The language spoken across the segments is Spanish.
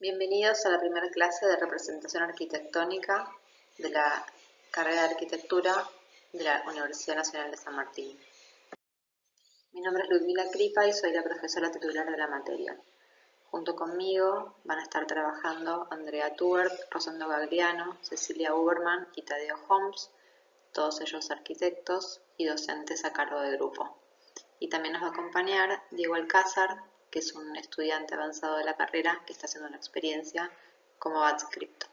Bienvenidos a la primera clase de representación arquitectónica de la carrera de arquitectura de la Universidad Nacional de San Martín. Mi nombre es Ludmila Kripa y soy la profesora titular de la materia. Junto conmigo van a estar trabajando Andrea Tubert, Rosendo Gagliano, Cecilia Uberman y Tadeo Homs, todos ellos arquitectos y docentes a cargo del grupo. Y también nos va a acompañar Diego Alcázar, que es un estudiante avanzado de la carrera que está haciendo una experiencia como adscripto.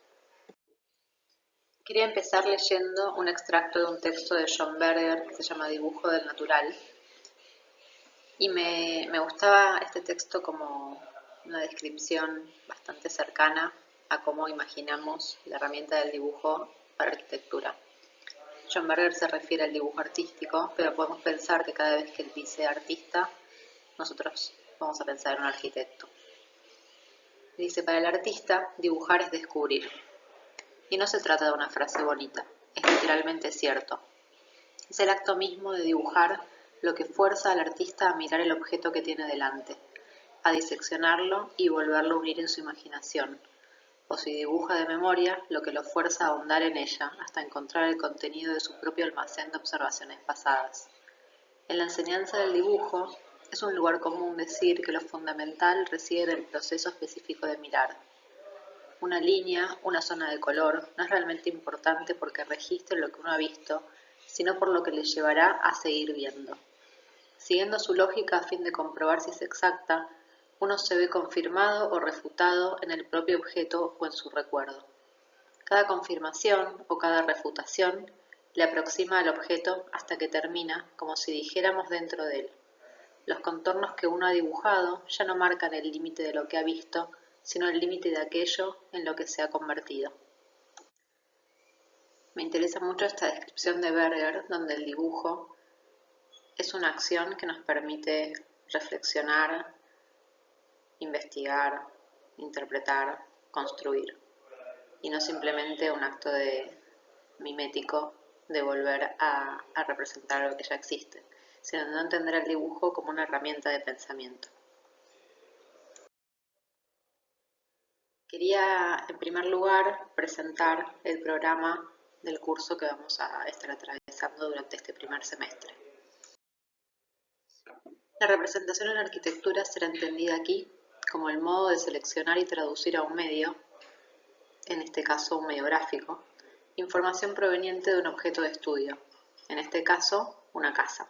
Quería empezar leyendo un extracto de un texto de John Berger que se llama Dibujo del Natural. Y me gustaba este texto como una descripción bastante cercana a cómo imaginamos la herramienta del dibujo para arquitectura. John Berger se refiere al dibujo artístico, pero podemos pensar que cada vez que él dice artista, nosotros vamos a pensar en un arquitecto. Dice, para el artista, dibujar es descubrir. Y no se trata de una frase bonita, es literalmente cierto. Es el acto mismo de dibujar lo que fuerza al artista a mirar el objeto que tiene delante, a diseccionarlo y volverlo a unir en su imaginación, o si dibuja de memoria, lo que lo fuerza a ahondar en ella hasta encontrar el contenido de su propio almacén de observaciones pasadas. En la enseñanza del dibujo, es un lugar común decir que lo fundamental reside en el proceso específico de mirar. Una línea, una zona de color, no es realmente importante porque registre lo que uno ha visto, sino por lo que le llevará a seguir viendo. Siguiendo su lógica a fin de comprobar si es exacta, uno se ve confirmado o refutado en el propio objeto o en su recuerdo. Cada confirmación o cada refutación le aproxima al objeto hasta que termina, como si dijéramos dentro de él. Los contornos que uno ha dibujado ya no marcan el límite de lo que ha visto, sino el límite de aquello en lo que se ha convertido. Me interesa mucho esta descripción de Berger, donde el dibujo es una acción que nos permite reflexionar, investigar, interpretar, construir, y no simplemente un acto mimético de volver a representar lo que ya existe, sino de no entender el dibujo como una herramienta de pensamiento. Quería, en primer lugar, presentar el programa del curso que vamos a estar atravesando durante este primer semestre. La representación en arquitectura será entendida aquí como el modo de seleccionar y traducir a un medio, en este caso un medio gráfico, información proveniente de un objeto de estudio, en este caso una casa.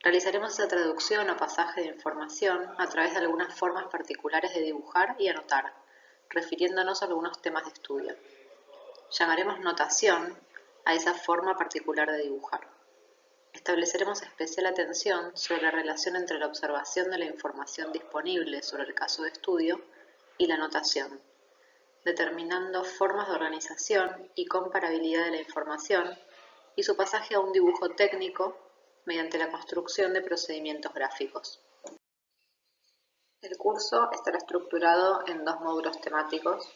Realizaremos esa traducción o pasaje de información a través de algunas formas particulares de dibujar y anotar, refiriéndonos a algunos temas de estudio. Llamaremos notación a esa forma particular de dibujar. Estableceremos especial atención sobre la relación entre la observación de la información disponible sobre el caso de estudio y la notación, determinando formas de organización y comparabilidad de la información y su pasaje a un dibujo técnico mediante la construcción de procedimientos gráficos. El curso estará estructurado en 2 módulos temáticos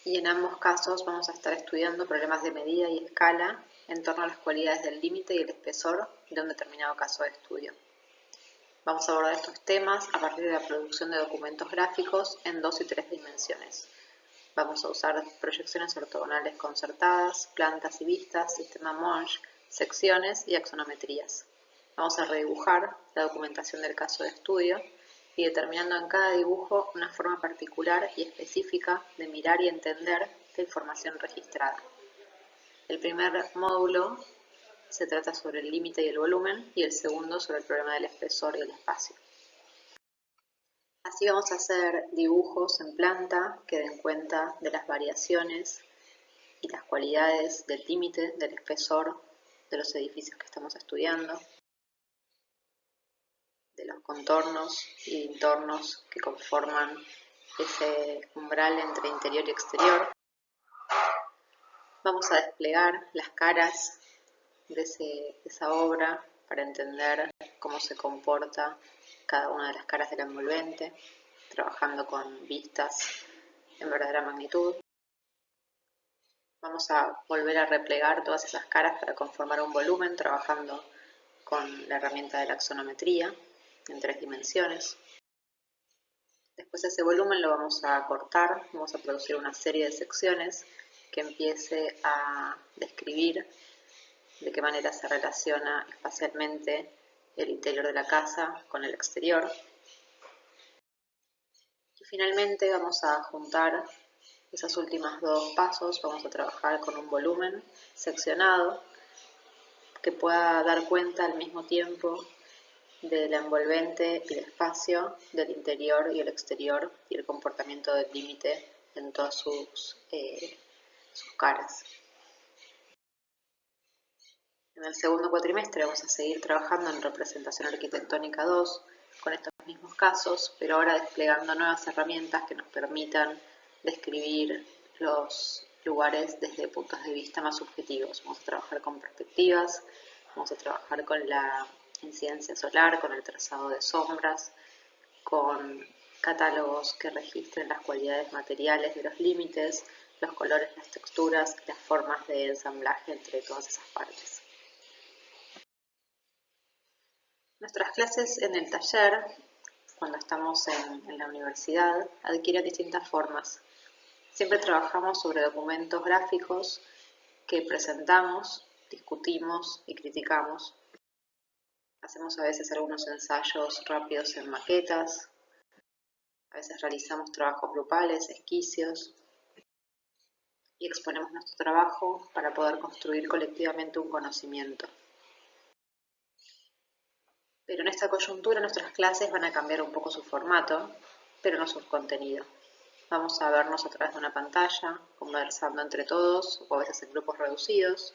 y en ambos casos vamos a estar estudiando problemas de medida y escala en torno a las cualidades del límite y el espesor de un determinado caso de estudio. Vamos a abordar estos temas a partir de la producción de documentos gráficos en 2 y 3 dimensiones. Vamos a usar proyecciones ortogonales concertadas, plantas y vistas, sistema Monge, secciones y axonometrías. Vamos a redibujar la documentación del caso de estudio y determinando en cada dibujo una forma particular y específica de mirar y entender la información registrada. El primer módulo se trata sobre el límite y el volumen y el segundo sobre el problema del espesor y el espacio. Así vamos a hacer dibujos en planta que den cuenta de las variaciones y las cualidades del límite, del espesor de los edificios que estamos estudiando, de los contornos y entornos que conforman ese umbral entre interior y exterior. Vamos a desplegar las caras de esa obra para entender cómo se comporta cada una de las caras del envolvente, trabajando con vistas en verdadera magnitud. Vamos a volver a replegar todas esas caras para conformar un volumen, trabajando con la herramienta de la axonometría en 3 dimensiones. Después ese volumen lo vamos a cortar, vamos a producir una serie de secciones que empiece a describir de qué manera se relaciona espacialmente el interior de la casa con el exterior. Y finalmente vamos a juntar esos últimos dos pasos, vamos a trabajar con un volumen seccionado que pueda dar cuenta al mismo tiempo del envolvente y el espacio del interior y el exterior y el comportamiento del límite en todas sus caras. En el segundo cuatrimestre vamos a seguir trabajando en representación arquitectónica 2 con estos mismos casos, pero ahora desplegando nuevas herramientas que nos permitan describir los lugares desde puntos de vista más subjetivos. Vamos a trabajar con perspectivas, vamos a trabajar con la incidencia solar, con el trazado de sombras, con catálogos que registren las cualidades materiales de los límites, los colores, las texturas y las formas de ensamblaje entre todas esas partes. Nuestras clases en el taller, cuando estamos en la universidad, adquieren distintas formas. Siempre trabajamos sobre documentos gráficos que presentamos, discutimos y criticamos. Hacemos a veces algunos ensayos rápidos en maquetas, a veces realizamos trabajos grupales, esquicios, y exponemos nuestro trabajo para poder construir colectivamente un conocimiento. Pero en esta coyuntura nuestras clases van a cambiar un poco su formato, pero no su contenido. Vamos a vernos a través de una pantalla, conversando entre todos o a veces en grupos reducidos.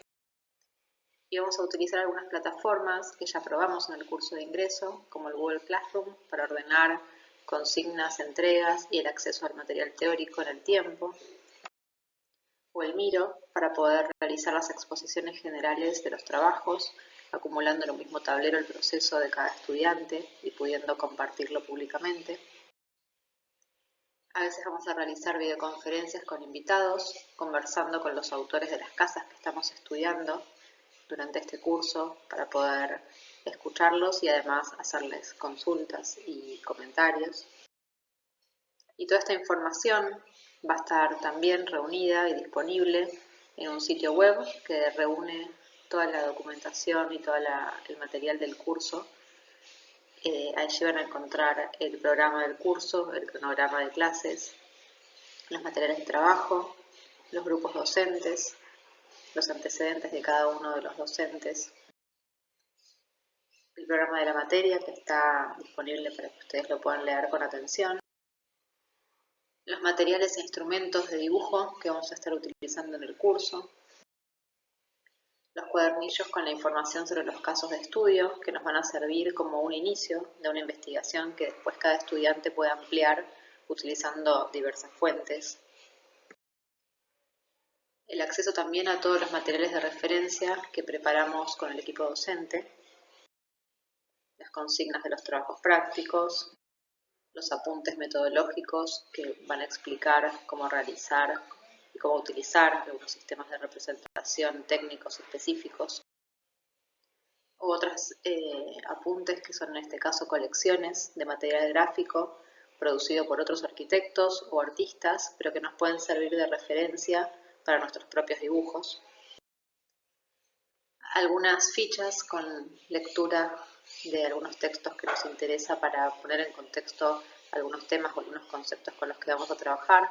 Y vamos a utilizar algunas plataformas que ya probamos en el curso de ingreso, como el Google Classroom, para ordenar consignas, entregas y el acceso al material teórico en el tiempo, o el Miro, para poder realizar las exposiciones generales de los trabajos, acumulando en un mismo tablero el proceso de cada estudiante y pudiendo compartirlo públicamente. A veces vamos a realizar videoconferencias con invitados, conversando con los autores de las casas que estamos estudiando durante este curso para poder escucharlos y además hacerles consultas y comentarios. Y toda esta información va a estar también reunida y disponible en un sitio web que reúne toda la documentación y todo el material del curso. Allí van a encontrar el programa del curso, el cronograma de clases, los materiales de trabajo, los grupos docentes, los antecedentes de cada uno de los docentes, el programa de la materia que está disponible para que ustedes lo puedan leer con atención, los materiales e instrumentos de dibujo que vamos a estar utilizando en el curso, los cuadernillos con la información sobre los casos de estudio que nos van a servir como un inicio de una investigación que después cada estudiante puede ampliar utilizando diversas fuentes. El acceso también a todos los materiales de referencia que preparamos con el equipo docente, las consignas de los trabajos prácticos, los apuntes metodológicos que van a explicar cómo realizar y cómo utilizar algunos sistemas de representación técnicos específicos, u otros apuntes que son en este caso colecciones de material gráfico producido por otros arquitectos o artistas, pero que nos pueden servir de referencia para nuestros propios dibujos. Algunas fichas con lectura de algunos textos que nos interesa para poner en contexto algunos temas o algunos conceptos con los que vamos a trabajar.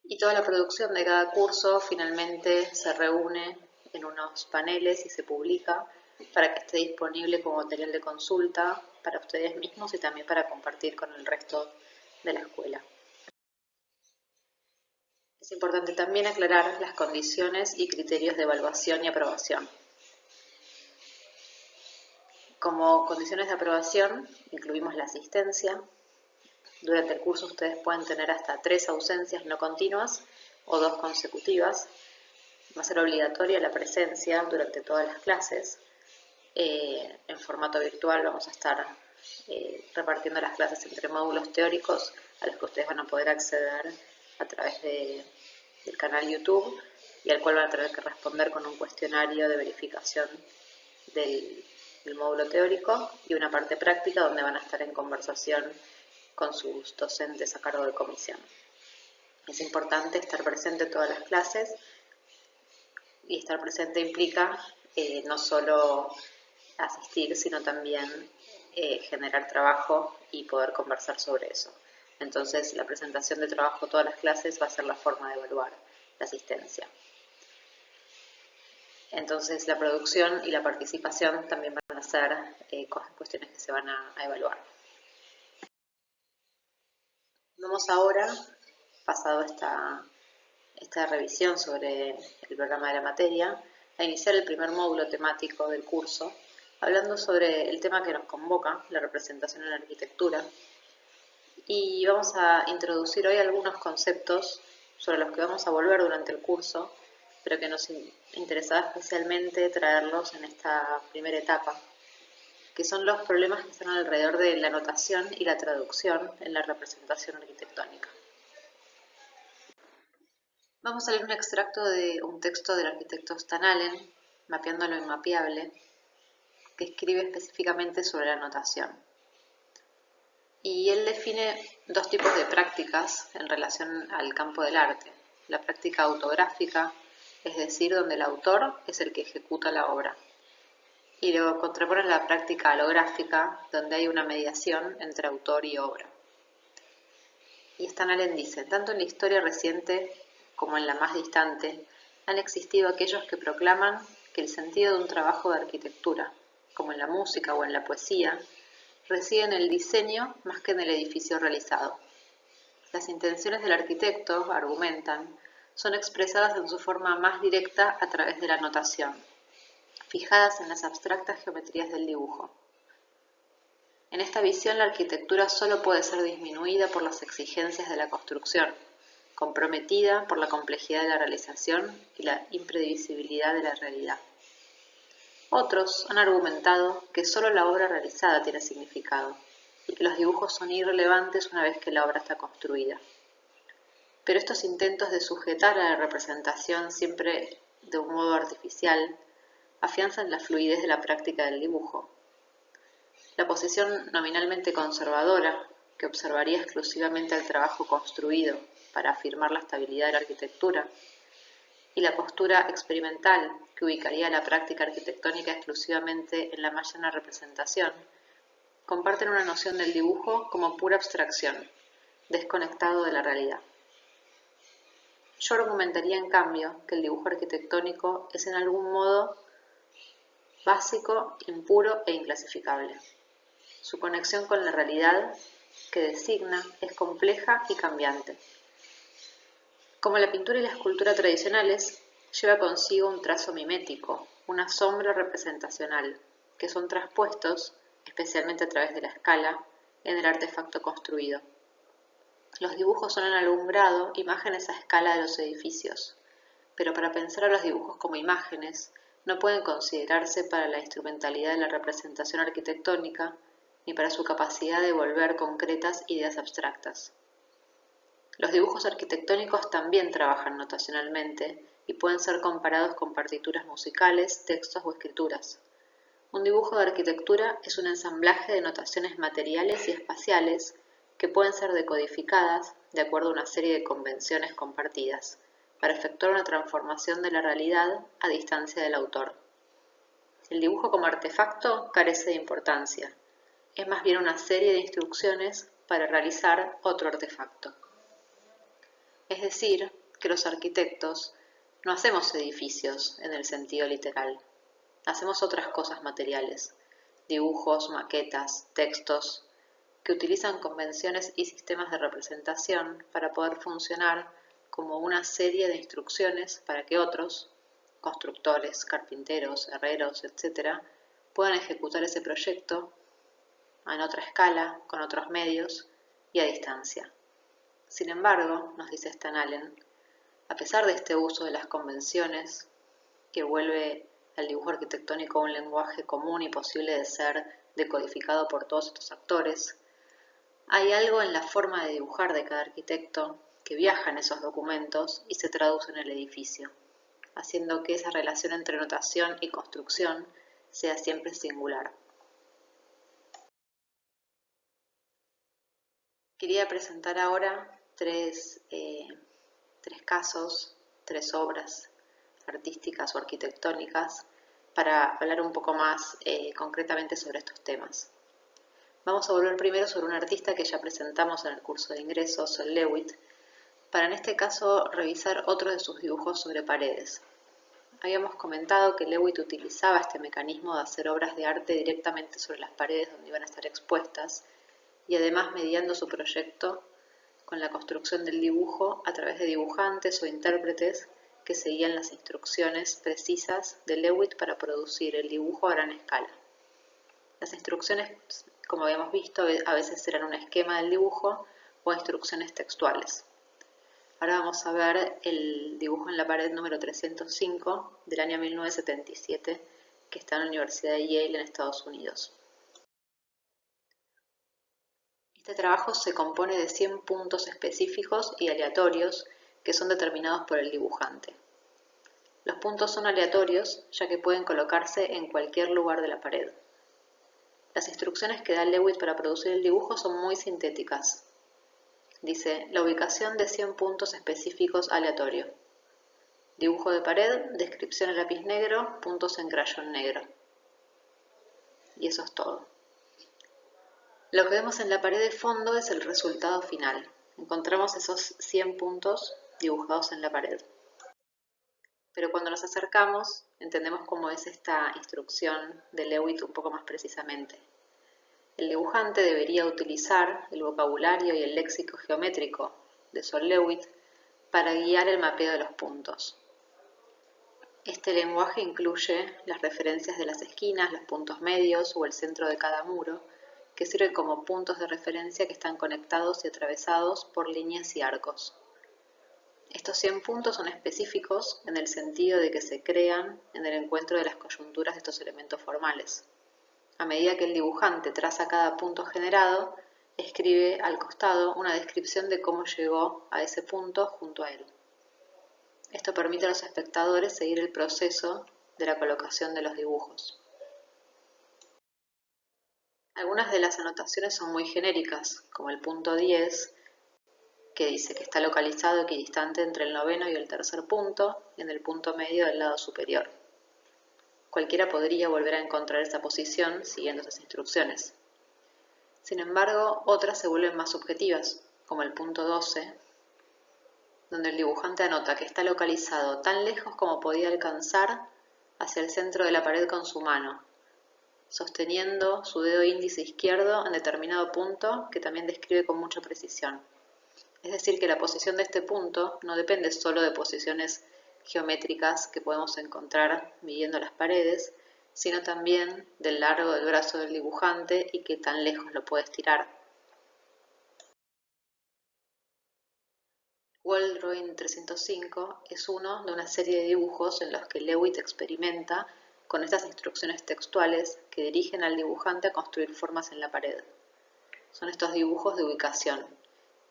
Y toda la producción de cada curso finalmente se reúne en unos paneles y se publica para que esté disponible como material de consulta para ustedes mismos y también para compartir con el resto de la escuela. Es importante también aclarar las condiciones y criterios de evaluación y aprobación. Como condiciones de aprobación incluimos la asistencia. Durante el curso ustedes pueden tener hasta 3 ausencias no continuas o 2 consecutivas. Va a ser obligatoria la presencia durante todas las clases. En formato virtual vamos a estar repartiendo las clases entre módulos teóricos a los que ustedes van a poder acceder a través del canal YouTube y al cual van a tener que responder con un cuestionario de verificación del módulo teórico y una parte práctica donde van a estar en conversación con sus docentes a cargo de comisión. Es importante estar presente en todas las clases, y estar presente implica no solo asistir, sino también generar trabajo y poder conversar sobre eso. Entonces, la presentación de trabajo todas las clases va a ser la forma de evaluar la asistencia. Entonces, la producción y la participación también van a ser cuestiones que se van a evaluar. Vamos ahora, pasado esta revisión sobre el programa de la materia, a iniciar el primer módulo temático del curso, hablando sobre el tema que nos convoca, la representación en la arquitectura, y vamos a introducir hoy algunos conceptos sobre los que vamos a volver durante el curso, pero que nos interesaba especialmente traerlos en esta primera etapa, que son los problemas que están alrededor de la notación y la traducción en la representación arquitectónica. Vamos a leer un extracto de un texto del arquitecto Stan Allen, Mapeando lo inmapeable, que escribe específicamente sobre la notación. Y él define dos tipos de prácticas en relación al campo del arte. La práctica autográfica, es decir, donde el autor es el que ejecuta la obra. Y luego contrapone la práctica halográfica, donde hay una mediación entre autor y obra. Y Stan Allen dice, tanto en la historia reciente como en la más distante, han existido aquellos que proclaman que el sentido de un trabajo de arquitectura, como en la música o en la poesía, reside en el diseño más que en el edificio realizado. Las intenciones del arquitecto, argumentan, son expresadas en su forma más directa a través de la notación, fijadas en las abstractas geometrías del dibujo. En esta visión, la arquitectura solo puede ser disminuida por las exigencias de la construcción, comprometida por la complejidad de la realización y la imprevisibilidad de la realidad. Otros han argumentado que solo la obra realizada tiene significado y que los dibujos son irrelevantes una vez que la obra está construida. Pero estos intentos de sujetar a la representación siempre de un modo artificial afianzan la fluidez de la práctica del dibujo. La posición nominalmente conservadora, que observaría exclusivamente el trabajo construido para afirmar la estabilidad de la arquitectura, y la postura experimental, que ubicaría la práctica arquitectónica exclusivamente en la más llana representación, comparten una noción del dibujo como pura abstracción, desconectado de la realidad. Yo argumentaría, en cambio, que el dibujo arquitectónico es en algún modo básico, impuro e inclasificable. Su conexión con la realidad que designa es compleja y cambiante. Como la pintura y la escultura tradicionales, lleva consigo un trazo mimético, un asombro representacional, que son traspuestos, especialmente a través de la escala, en el artefacto construido. Los dibujos son en algún grado imágenes a escala de los edificios, pero para pensar a los dibujos como imágenes no pueden considerarse para la instrumentalidad de la representación arquitectónica ni para su capacidad de volver concretas ideas abstractas. Los dibujos arquitectónicos también trabajan notacionalmente y pueden ser comparados con partituras musicales, textos o escrituras. Un dibujo de arquitectura es un ensamblaje de notaciones materiales y espaciales que pueden ser decodificadas de acuerdo a una serie de convenciones compartidas para efectuar una transformación de la realidad a distancia del autor. El dibujo como artefacto carece de importancia. Es más bien una serie de instrucciones para realizar otro artefacto. Es decir, que los arquitectos no hacemos edificios en el sentido literal, hacemos otras cosas materiales, dibujos, maquetas, textos, que utilizan convenciones y sistemas de representación para poder funcionar como una serie de instrucciones para que otros, constructores, carpinteros, herreros, etc., puedan ejecutar ese proyecto en otra escala, con otros medios y a distancia. Sin embargo, nos dice Stan Allen, a pesar de este uso de las convenciones, que vuelve al dibujo arquitectónico un lenguaje común y posible de ser decodificado por todos estos actores, hay algo en la forma de dibujar de cada arquitecto que viaja en esos documentos y se traduce en el edificio, haciendo que esa relación entre notación y construcción sea siempre singular. Quería presentar ahora tres casos, tres obras artísticas o arquitectónicas para hablar un poco más concretamente sobre estos temas. Vamos a volver primero sobre un artista que ya presentamos en el curso de ingresos, Sol Lewitt, para en este caso revisar otro de sus dibujos sobre paredes. Habíamos comentado que Lewitt utilizaba este mecanismo de hacer obras de arte directamente sobre las paredes donde iban a estar expuestas y además mediando su proyecto con la construcción del dibujo a través de dibujantes o intérpretes que seguían las instrucciones precisas de Lewitt para producir el dibujo a gran escala. Las instrucciones, como habíamos visto, a veces eran un esquema del dibujo o instrucciones textuales. Ahora vamos a ver el dibujo en la pared número 305 del año 1977 que está en la Universidad de Yale en Estados Unidos. Este trabajo se compone de 100 puntos específicos y aleatorios que son determinados por el dibujante. Los puntos son aleatorios ya que pueden colocarse en cualquier lugar de la pared. Las instrucciones que da Lewitt para producir el dibujo son muy sintéticas. Dice, la ubicación de 100 puntos específicos aleatorio. Dibujo de pared, descripción en lápiz negro, puntos en crayón negro. Y eso es todo. Lo que vemos en la pared de fondo es el resultado final. Encontramos esos 100 puntos dibujados en la pared. Pero cuando nos acercamos, entendemos cómo es esta instrucción de Lewitt un poco más precisamente. El dibujante debería utilizar el vocabulario y el léxico geométrico de Sol Lewitt para guiar el mapeo de los puntos. Este lenguaje incluye las referencias de las esquinas, los puntos medios o el centro de cada muro, que sirven como puntos de referencia que están conectados y atravesados por líneas y arcos. Estos 100 puntos son específicos en el sentido de que se crean en el encuentro de las coyunturas de estos elementos formales. A medida que el dibujante traza cada punto generado, escribe al costado una descripción de cómo llegó a ese punto junto a él. Esto permite a los espectadores seguir el proceso de la colocación de los dibujos. Algunas de las anotaciones son muy genéricas, como el punto 10, que dice que está localizado equidistante entre el noveno y el tercer punto, y en el punto medio del lado superior. Cualquiera podría volver a encontrar esa posición siguiendo esas instrucciones. Sin embargo, otras se vuelven más subjetivas, como el punto 12, donde el dibujante anota que está localizado tan lejos como podía alcanzar hacia el centro de la pared con su mano, sosteniendo su dedo índice izquierdo en determinado punto que también describe con mucha precisión. Es decir, que la posición de este punto no depende solo de posiciones geométricas que podemos encontrar midiendo las paredes, sino también del largo del brazo del dibujante y qué tan lejos lo puede estirar. World Drawing 305 es uno de una serie de dibujos en los que Lewitt experimenta con estas instrucciones textuales que dirigen al dibujante a construir formas en la pared. Son estos dibujos de ubicación.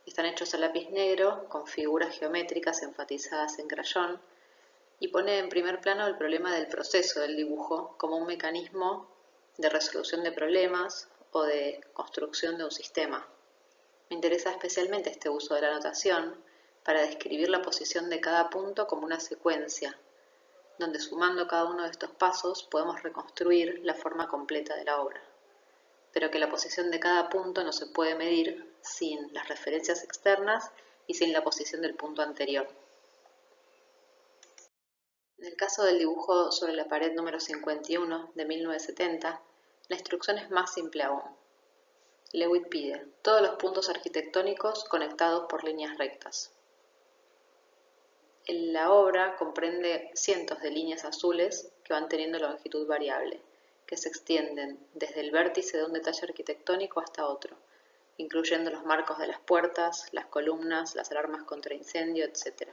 Están hechos a lápiz negro, con figuras geométricas enfatizadas en crayón, y pone en primer plano el problema del proceso del dibujo como un mecanismo de resolución de problemas o de construcción de un sistema. Me interesa especialmente este uso de la notación para describir la posición de cada punto como una secuencia, donde sumando cada uno de estos pasos podemos reconstruir la forma completa de la obra, pero que la posición de cada punto no se puede medir sin las referencias externas y sin la posición del punto anterior. En el caso del dibujo sobre la pared número 51 de 1970, la instrucción es más simple aún. Lewitt pide todos los puntos arquitectónicos conectados por líneas rectas. La obra comprende cientos de líneas azules que van teniendo longitud variable, que se extienden desde el vértice de un detalle arquitectónico hasta otro, incluyendo los marcos de las puertas, las columnas, las alarmas contra incendio, etc.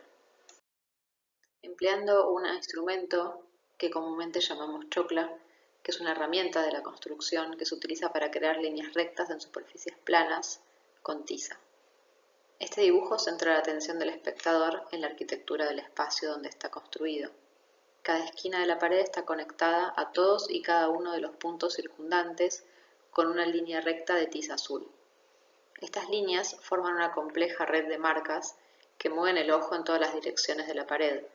Empleando un instrumento que comúnmente llamamos chocla, que es una herramienta de la construcción que se utiliza para crear líneas rectas en superficies planas con tiza. Este dibujo centra la atención del espectador en la arquitectura del espacio donde está construido. Cada esquina de la pared está conectada a todos y cada uno de los puntos circundantes con una línea recta de tiza azul. Estas líneas forman una compleja red de marcas que mueven el ojo en todas las direcciones de la pared,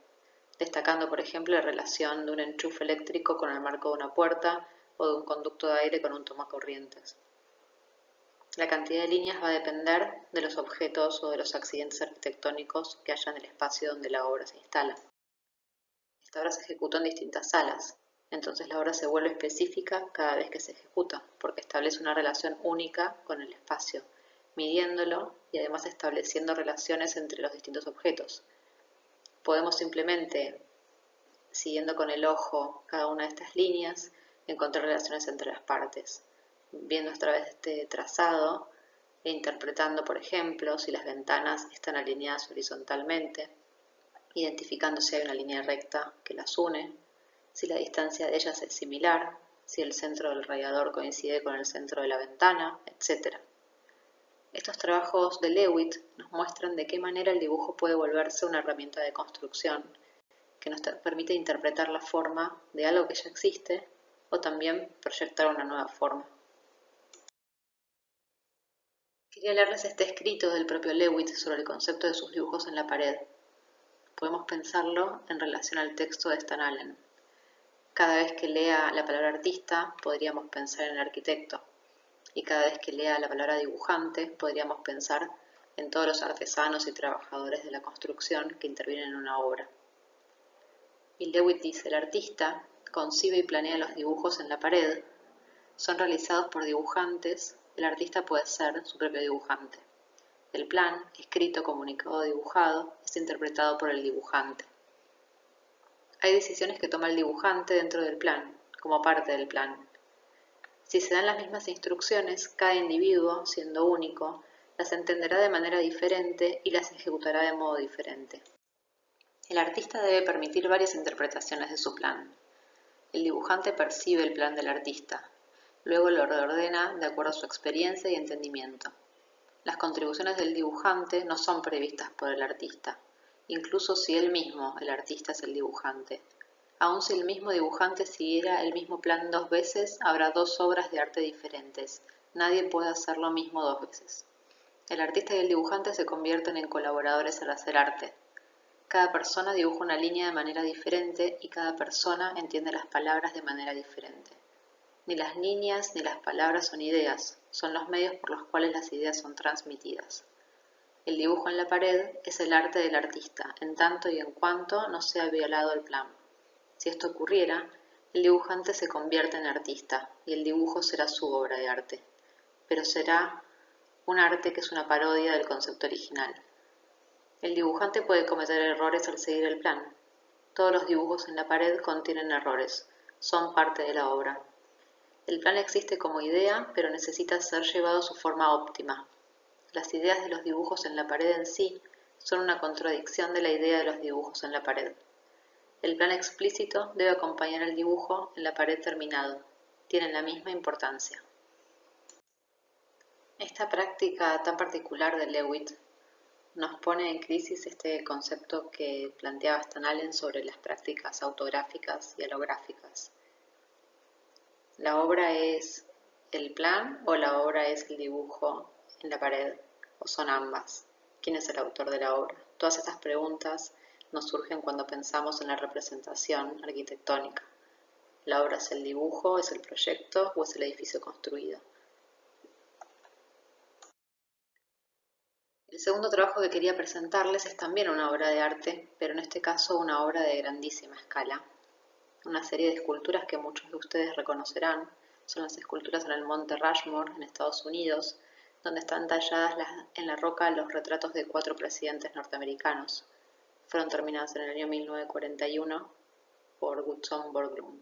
destacando por ejemplo la relación de un enchufe eléctrico con el marco de una puerta o de un conducto de aire con un tomacorrientes. La cantidad de líneas va a depender de los objetos o de los accidentes arquitectónicos que haya en el espacio donde la obra se instala. Esta obra se ejecutó en distintas salas, entonces la obra se vuelve específica cada vez que se ejecuta, porque establece una relación única con el espacio, midiéndolo y además estableciendo relaciones entre los distintos objetos. Podemos simplemente, siguiendo con el ojo cada una de estas líneas, encontrar relaciones entre las partes, viendo a través de este trazado e interpretando, por ejemplo, si las ventanas están alineadas horizontalmente, identificando si hay una línea recta que las une, si la distancia de ellas es similar, si el centro del radiador coincide con el centro de la ventana, etc. Estos trabajos de Leavitt nos muestran de qué manera el dibujo puede volverse una herramienta de construcción que nos permite interpretar la forma de algo que ya existe o también proyectar una nueva forma. Quería leerles este escrito del propio Leavitt sobre el concepto de sus dibujos en la pared. Podemos pensarlo en relación al texto de Stan Allen. Cada vez que lea la palabra artista, podríamos pensar en el arquitecto. Y cada vez que lea la palabra dibujante, podríamos pensar en todos los artesanos y trabajadores de la construcción que intervienen en una obra. Y Leavitt dice, el artista concibe y planea los dibujos en la pared, son realizados por dibujantes, el artista puede ser su propio dibujante. El plan, escrito, comunicado o dibujado, es interpretado por el dibujante. Hay decisiones que toma el dibujante dentro del plan, como parte del plan. Si se dan las mismas instrucciones, cada individuo, siendo único, las entenderá de manera diferente y las ejecutará de modo diferente. El artista debe permitir varias interpretaciones de su plan. El dibujante percibe el plan del artista, luego lo reordena de acuerdo a su experiencia y entendimiento. Las contribuciones del dibujante no son previstas por el artista, incluso si él mismo, el artista, es el dibujante. Aun si el mismo dibujante siguiera el mismo plan 2 veces, habrá 2 obras de arte diferentes. Nadie puede hacer lo mismo 2 veces. El artista y el dibujante se convierten en colaboradores al hacer arte. Cada persona dibuja una línea de manera diferente y cada persona entiende las palabras de manera diferente. Ni las líneas ni las palabras son ideas, son los medios por los cuales las ideas son transmitidas. El dibujo en la pared es el arte del artista, en tanto y en cuanto no sea violado el plan. Si esto ocurriera, el dibujante se convierte en artista y el dibujo será su obra de arte, pero será un arte que es una parodia del concepto original. El dibujante puede cometer errores al seguir el plan. Todos los dibujos en la pared contienen errores, son parte de la obra. El plan existe como idea, pero necesita ser llevado a su forma óptima. Las ideas de los dibujos en la pared en sí son una contradicción de la idea de los dibujos en la pared. El plan explícito debe acompañar al dibujo en la pared terminado. Tienen la misma importancia. Esta práctica tan particular de Leavitt nos pone en crisis este concepto que planteaba Stan Allen sobre las prácticas autográficas y halográficas. ¿La obra es el plan o la obra es el dibujo en la pared? ¿O son ambas? ¿Quién es el autor de la obra? Todas estas preguntas nos surgen cuando pensamos en la representación arquitectónica. ¿La obra es el dibujo, es el proyecto o es el edificio construido? El segundo trabajo que quería presentarles es también una obra de arte, pero en este caso una obra de grandísima escala. Una serie de esculturas que muchos de ustedes reconocerán son las esculturas en el Monte Rushmore, en Estados Unidos, donde están talladas en la roca los retratos de 4 presidentes norteamericanos. Fueron terminadas en el año 1941 por Gutzon Borglum.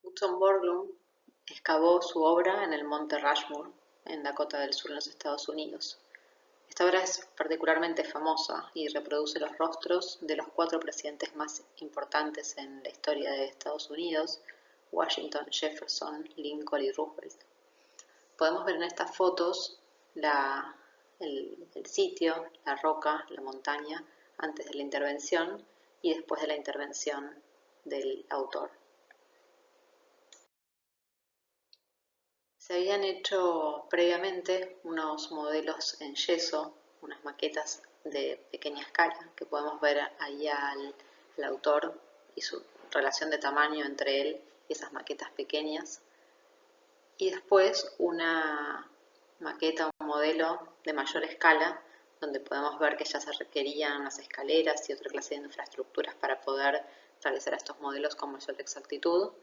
Gutzon Borglum excavó su obra en el Monte Rushmore, en Dakota del Sur, en los Estados Unidos. Esta obra es particularmente famosa y reproduce los rostros de los 4 presidentes más importantes en la historia de Estados Unidos: Washington, Jefferson, Lincoln y Roosevelt. Podemos ver en estas fotos el sitio, la roca, la montaña, antes de la intervención y después de la intervención del autor. Se habían hecho previamente unos modelos en yeso, unas maquetas de pequeña escala, que podemos ver ahí al autor y su relación de tamaño entre él y esas maquetas pequeñas. Y después una maqueta, un modelo de mayor escala, donde podemos ver que ya se requerían unas escaleras y otra clase de infraestructuras para poder realizar estos modelos con mayor exactitud.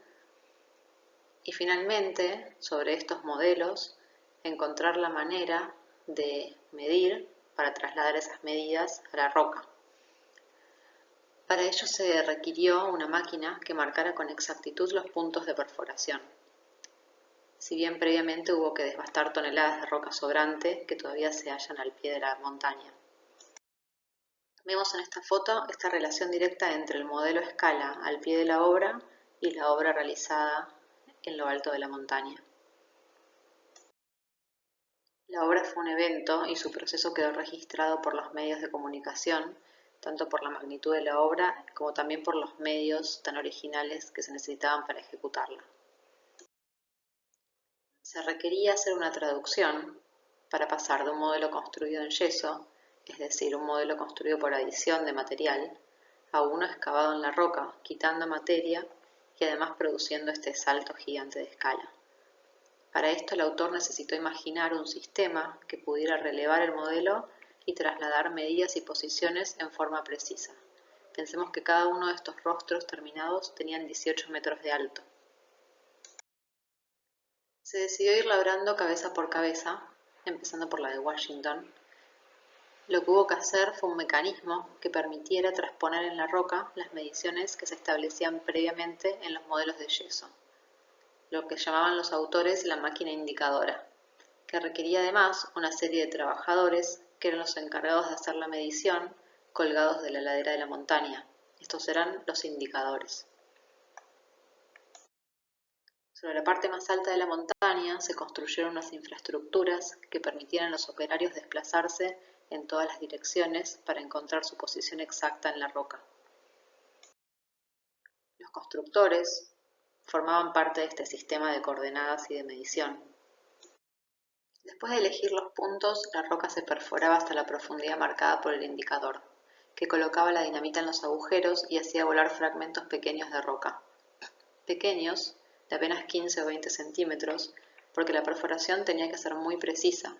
Y finalmente, sobre estos modelos, encontrar la manera de medir para trasladar esas medidas a la roca. Para ello se requirió una máquina que marcara con exactitud los puntos de perforación. Si bien previamente hubo que desbastar toneladas de roca sobrante que todavía se hallan al pie de la montaña. Vemos en esta foto esta relación directa entre el modelo a escala al pie de la obra y la obra realizada en lo alto de la montaña. La obra fue un evento y su proceso quedó registrado por los medios de comunicación, tanto por la magnitud de la obra como también por los medios tan originales que se necesitaban para ejecutarla. Se requería hacer una traducción para pasar de un modelo construido en yeso, es decir, un modelo construido por adición de material, a uno excavado en la roca, quitando materia y además produciendo este salto gigante de escala. Para esto el autor necesitó imaginar un sistema que pudiera relevar el modelo y trasladar medidas y posiciones en forma precisa. Pensemos que cada uno de estos rostros terminados tenían 18 metros de alto. Se decidió ir labrando cabeza por cabeza, empezando por la de Washington. Lo que hubo que hacer fue un mecanismo que permitiera transponer en la roca las mediciones que se establecían previamente en los modelos de yeso, lo que llamaban los autores la máquina indicadora, que requería además una serie de trabajadores que eran los encargados de hacer la medición colgados de la ladera de la montaña. Estos eran los indicadores. Sobre la parte más alta de la montaña se construyeron unas infraestructuras que permitieran a los operarios desplazarse en todas las direcciones para encontrar su posición exacta en la roca. Los constructores formaban parte de este sistema de coordenadas y de medición. Después de elegir los puntos, la roca se perforaba hasta la profundidad marcada por el indicador, que colocaba la dinamita en los agujeros y hacía volar fragmentos pequeños de roca. Pequeños, de apenas 15 o 20 centímetros, porque la perforación tenía que ser muy precisa.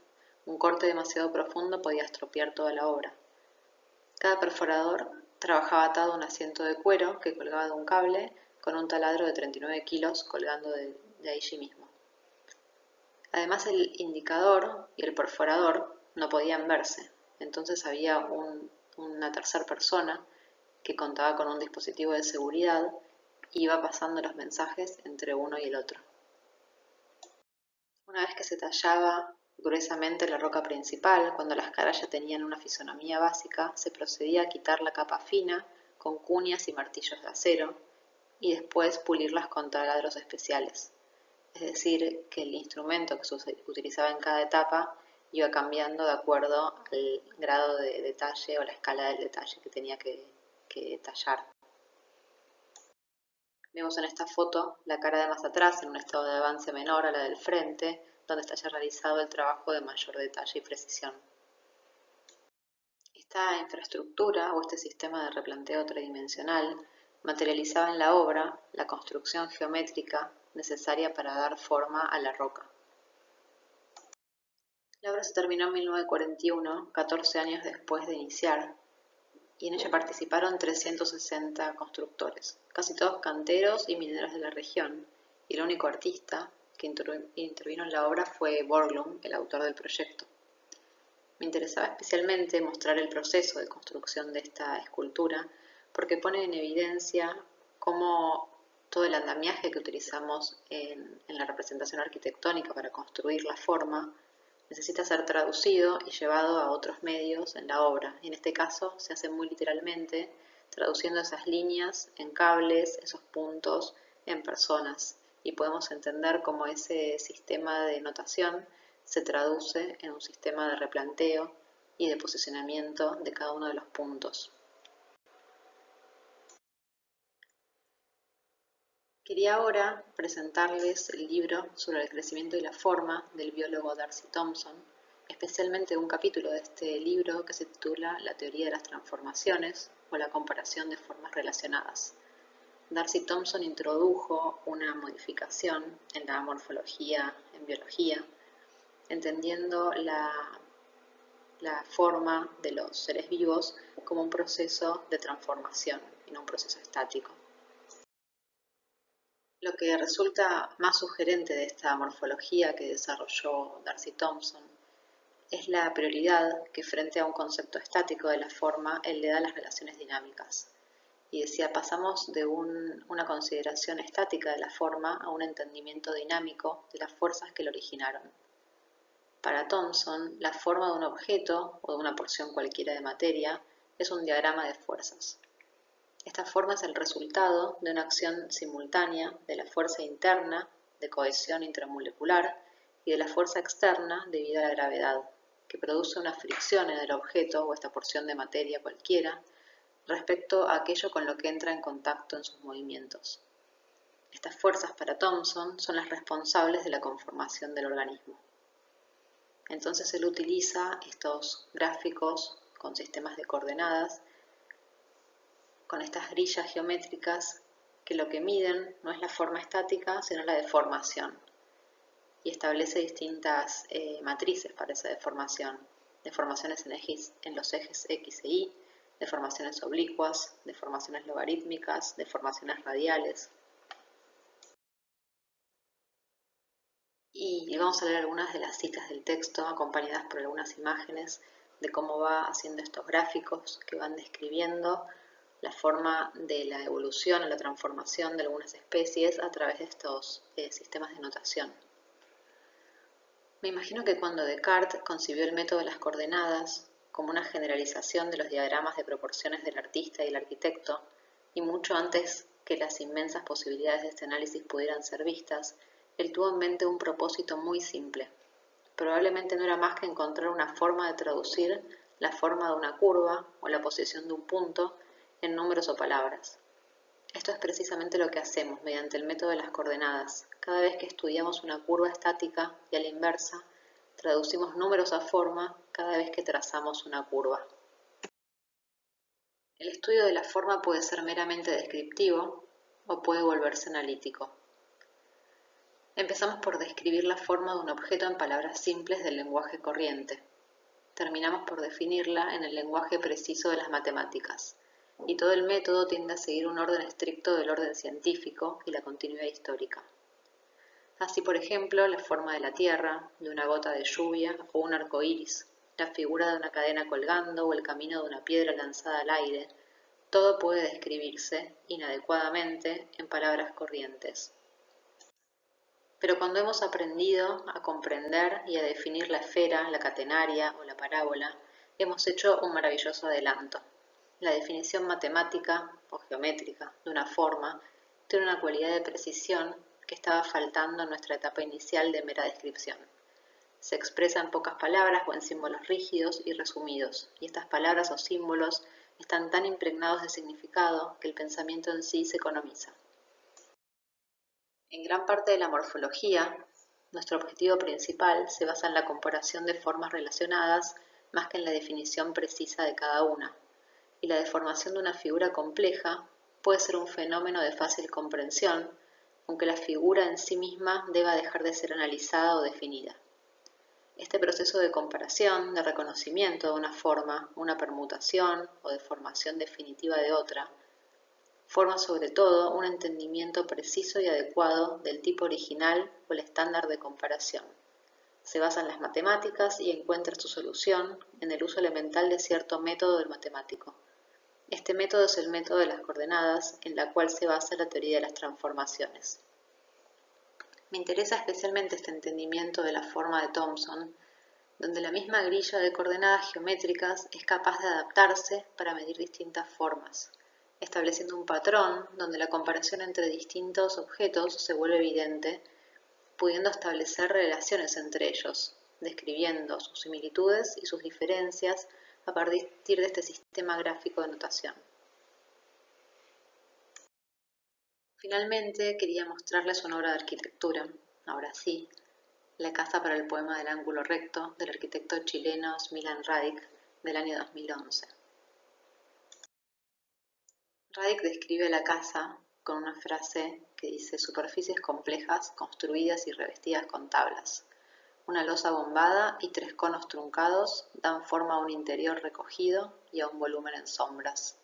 Un corte demasiado profundo podía estropear toda la obra. Cada perforador trabajaba atado a un asiento de cuero que colgaba de un cable con un taladro de 39 kilos colgando de allí mismo. Además, el indicador y el perforador no podían verse, entonces había una tercera persona que contaba con un dispositivo de seguridad y iba pasando los mensajes entre uno y el otro. Una vez que se tallaba gruesamente la roca principal, cuando las caras ya tenían una fisonomía básica, se procedía a quitar la capa fina con cuñas y martillos de acero y después pulirlas con taladros especiales. Es decir, que el instrumento que se utilizaba en cada etapa iba cambiando de acuerdo al grado de detalle o la escala del detalle que tenía que tallar. Vemos en esta foto la cara de más atrás en un estado de avance menor a la del frente, donde está ya realizado el trabajo de mayor detalle y precisión. Esta infraestructura o este sistema de replanteo tridimensional materializaba en la obra la construcción geométrica necesaria para dar forma a la roca. La obra se terminó en 1941, 14 años después de iniciar, y en ella participaron 360 constructores, casi todos canteros y mineros de la región, y el único artista que intervino en la obra fue Borglum, el autor del proyecto. Me interesaba especialmente mostrar el proceso de construcción de esta escultura porque pone en evidencia cómo todo el andamiaje que utilizamos en la representación arquitectónica para construir la forma necesita ser traducido y llevado a otros medios en la obra. Y en este caso se hace muy literalmente, traduciendo esas líneas en cables, esos puntos en personas. Y podemos entender cómo ese sistema de notación se traduce en un sistema de replanteo y de posicionamiento de cada uno de los puntos. Quería ahora presentarles el libro sobre el crecimiento y la forma del biólogo Darcy Thompson, especialmente un capítulo de este libro que se titula La teoría de las transformaciones o la comparación de formas relacionadas. Darcy Thompson introdujo una modificación en la morfología en biología, entendiendo la forma de los seres vivos como un proceso de transformación y no un proceso estático. Lo que resulta más sugerente de esta morfología que desarrolló Darcy Thompson es la prioridad que frente a un concepto estático de la forma él le da a las relaciones dinámicas. Y decía, pasamos de una consideración estática de la forma a un entendimiento dinámico de las fuerzas que lo originaron. Para Thompson, la forma de un objeto o de una porción cualquiera de materia es un diagrama de fuerzas. Esta forma es el resultado de una acción simultánea de la fuerza interna de cohesión intramolecular y de la fuerza externa debido a la gravedad, que produce una fricción en el objeto o esta porción de materia cualquiera respecto a aquello con lo que entra en contacto en sus movimientos. Estas fuerzas para Thompson son las responsables de la conformación del organismo. Entonces él utiliza estos gráficos con sistemas de coordenadas, con estas grillas geométricas que lo que miden no es la forma estática, sino la deformación. Y establece distintas matrices para esa deformación. Deformaciones en los ejes X e Y, deformaciones oblicuas, deformaciones logarítmicas, deformaciones radiales. Y vamos a leer algunas de las citas del texto acompañadas por algunas imágenes de cómo va haciendo estos gráficos que van describiendo la forma de la evolución o la transformación de algunas especies a través de estos sistemas de notación. Me imagino que cuando Descartes concibió el método de las coordenadas como una generalización de los diagramas de proporciones del artista y el arquitecto, y mucho antes que las inmensas posibilidades de este análisis pudieran ser vistas, él tuvo en mente un propósito muy simple. Probablemente no era más que encontrar una forma de traducir la forma de una curva o la posición de un punto en números o palabras. Esto es precisamente lo que hacemos mediante el método de las coordenadas. Cada vez que estudiamos una curva estática y a la inversa, traducimos números a forma cada vez que trazamos una curva. El estudio de la forma puede ser meramente descriptivo o puede volverse analítico. Empezamos por describir la forma de un objeto en palabras simples del lenguaje corriente. Terminamos por definirla en el lenguaje preciso de las matemáticas. Y todo el método tiende a seguir un orden estricto del orden científico y la continuidad histórica. Así, por ejemplo, la forma de la Tierra, de una gota de lluvia o un arco iris, la figura de una cadena colgando o el camino de una piedra lanzada al aire, todo puede describirse, inadecuadamente, en palabras corrientes. Pero cuando hemos aprendido a comprender y a definir la esfera, la catenaria o la parábola, hemos hecho un maravilloso adelanto. La definición matemática o geométrica de una forma tiene una cualidad de precisión que estaba faltando en nuestra etapa inicial de mera descripción. Se expresa en pocas palabras o en símbolos rígidos y resumidos, y estas palabras o símbolos están tan impregnados de significado que el pensamiento en sí se economiza. En gran parte de la morfología, nuestro objetivo principal se basa en la comparación de formas relacionadas más que en la definición precisa de cada una, y la deformación de una figura compleja puede ser un fenómeno de fácil comprensión, aunque la figura en sí misma deba dejar de ser analizada o definida. Este proceso de comparación, de reconocimiento de una forma, una permutación o deformación definitiva de otra, forma sobre todo un entendimiento preciso y adecuado del tipo original o el estándar de comparación. Se basa en las matemáticas y encuentra su solución en el uso elemental de cierto método del matemático. Este método es el método de las coordenadas, en la cual se basa la teoría de las transformaciones. Me interesa especialmente este entendimiento de la forma de Thompson, donde la misma grilla de coordenadas geométricas es capaz de adaptarse para medir distintas formas, estableciendo un patrón donde la comparación entre distintos objetos se vuelve evidente, pudiendo establecer relaciones entre ellos, describiendo sus similitudes y sus diferencias a partir de este sistema gráfico de notación. Finalmente quería mostrarles una obra de arquitectura, ahora sí, la Casa para el Poema del Ángulo Recto del arquitecto chileno Milan Radic del año 2011. Radic describe la casa con una frase que dice: superficies complejas construidas y revestidas con tablas. Una losa bombada y 3 conos truncados dan forma a un interior recogido y a un volumen en sombras.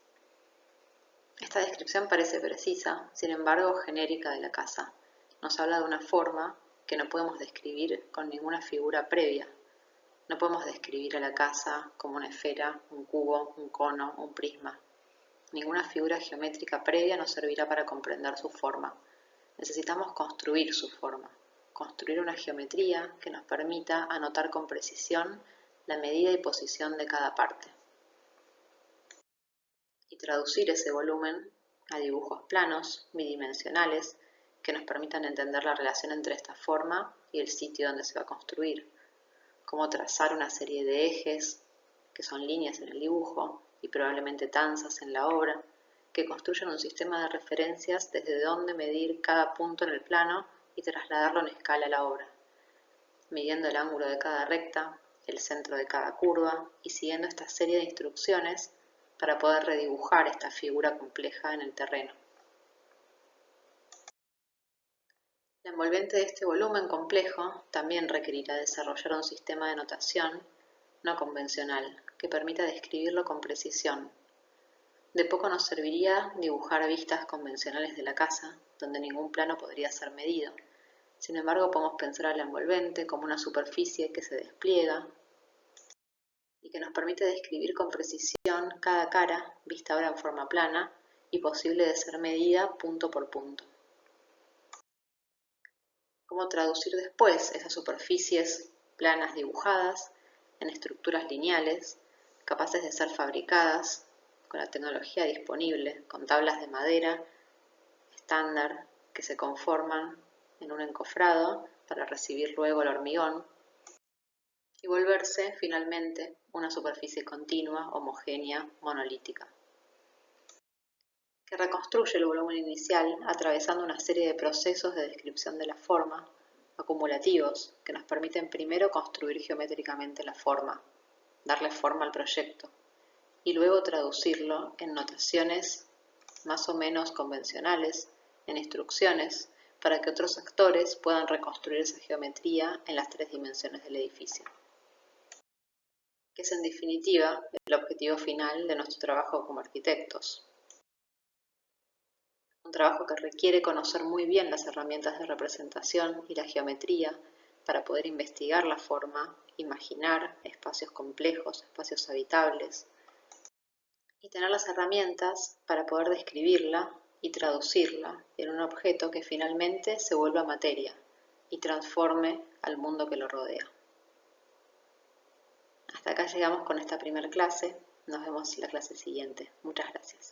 Esta descripción parece precisa, sin embargo genérica de la casa. Nos habla de una forma que no podemos describir con ninguna figura previa. No podemos describir a la casa como una esfera, un cubo, un cono, un prisma. Ninguna figura geométrica previa nos servirá para comprender su forma. Necesitamos construir su forma, construir una geometría que nos permita anotar con precisión la medida y posición de cada parte. Y traducir ese volumen a dibujos planos, bidimensionales, que nos permitan entender la relación entre esta forma y el sitio donde se va a construir. Cómo trazar una serie de ejes, que son líneas en el dibujo y probablemente tanzas en la obra, que construyen un sistema de referencias desde donde medir cada punto en el plano y trasladarlo en escala a la obra, midiendo el ángulo de cada recta, el centro de cada curva y siguiendo esta serie de instrucciones para poder redibujar esta figura compleja en el terreno. La envolvente de este volumen complejo también requerirá desarrollar un sistema de notación no convencional que permita describirlo con precisión. De poco nos serviría dibujar vistas convencionales de la casa, donde ningún plano podría ser medido. Sin embargo, podemos pensar a la envolvente como una superficie que se despliega y que nos permite describir con precisión cada cara, vista ahora en forma plana y posible de ser medida punto por punto. Cómo traducir después esas superficies planas dibujadas en estructuras lineales, capaces de ser fabricadas con la tecnología disponible, con tablas de madera estándar que se conforman en un encofrado para recibir luego el hormigón y volverse finalmente una superficie continua, homogénea, monolítica, que reconstruye el volumen inicial atravesando una serie de procesos de descripción de la forma, acumulativos, que nos permiten primero construir geométricamente la forma, darle forma al proyecto, y luego traducirlo en notaciones más o menos convencionales, en instrucciones, para que otros actores puedan reconstruir esa geometría en las 3 dimensiones del edificio, que es en definitiva el objetivo final de nuestro trabajo como arquitectos. Un trabajo que requiere conocer muy bien las herramientas de representación y la geometría para poder investigar la forma, imaginar espacios complejos, espacios habitables, y tener las herramientas para poder describirla y traducirla en un objeto que finalmente se vuelva materia y transforme al mundo que lo rodea. Hasta acá llegamos con esta primera clase. Nos vemos en la clase siguiente. Muchas gracias.